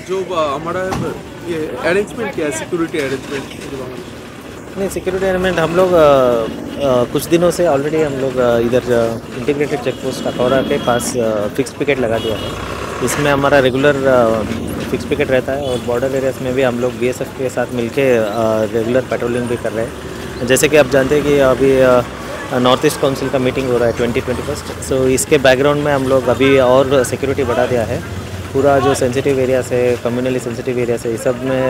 जो हमारा ये अरेंजमेंट क्या है, सिक्योरिटी अरेंजमेंट? नहीं, सिक्योरिटी अरेंजमेंट हम लोग कुछ दिनों से ऑलरेडी हम लोग इधर इंटीग्रेटेड चेक पोस्ट अखौरा के पास फिक्स पिकेट लगा दिया है। इसमें हमारा रेगुलर फिक्स पिकेट रहता है और बॉर्डर एरियाज में भी हम लोग बीएसएफ के साथ मिलके रेगुलर पेट्रोलिंग भी कर रहे हैं। जैसे कि आप जानते हैं कि अभी नॉर्थ ईस्ट काउंसिल का मीटिंग हो रहा है 2021। सो इसके बैकग्राउंड में हम लोग अभी और सिक्योरिटी बढ़ा दिया है। पूरा जो सेंसिटिव एरियाज है, कम्युनली सेंसिटिव एरियाज है, इस सब में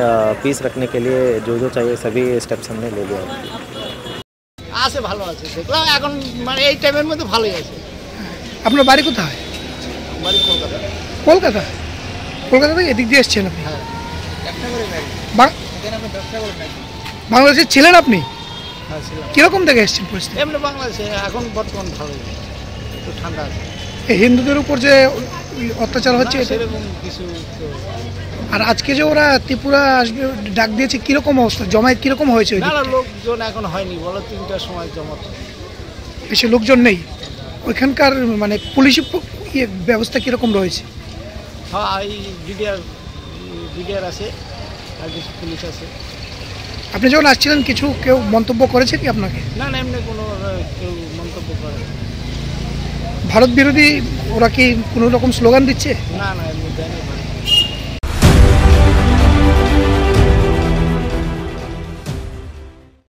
पीस रखने के लिए जो जो चाहिए सभी स्टेप्स हमने ले लिया है। আছে ভালো আছে, দেখলাম এখন মানে এই টাইমের মধ্যে ভালোই আছে। আপনার বাড়ি কোথায়? বাড়ি কলকাতা। কলকাতা? কলকাতা থেকে এদিক দিয়ে এসেছেন আপনি? হ্যাঁ, একটা করে ম্যাগি। এখানে আমরা 10টা করে ম্যাগি। বাংলাদেশে ছিলেন আপনি? হ্যাঁ ছিলাম। কিরকম থেকে এসেছেন পরিস্থিতি? এমনি বাংলাদেশে এখন বর্তমান ভালোই, একটু ঠান্ডা আছে। এই হিন্দুদের উপর যে অত্যাচার হচ্ছে এটা সেরকম কিছু তো। আর আজকে যে ওরা ত্রিপুরা আসবে ডাক দিয়েছে, কিরকম অবস্থা, জমায়েত কিরকম হয়েছে? না না, লোকজন এখন হয়নি, বলো 3টার সময় জমাত। বেশি লোকজন নেই ওইখানকার, মানে পুলিশি ব্যবস্থা কিরকম রয়েছে? হ্যাঁ, এই বিডিআর আছে আর কিছু পুলিশ আছে। আপনি যখন আসছিলেন কিছু কেউ মন্তব্য করেছে কি আপনাকে? না না, এমনি কোনো কেউ মন্তব্য করে। ভারত বিরোধী ওরা কি কোনো রকম স্লোগান দিচ্ছে? না না, এমনি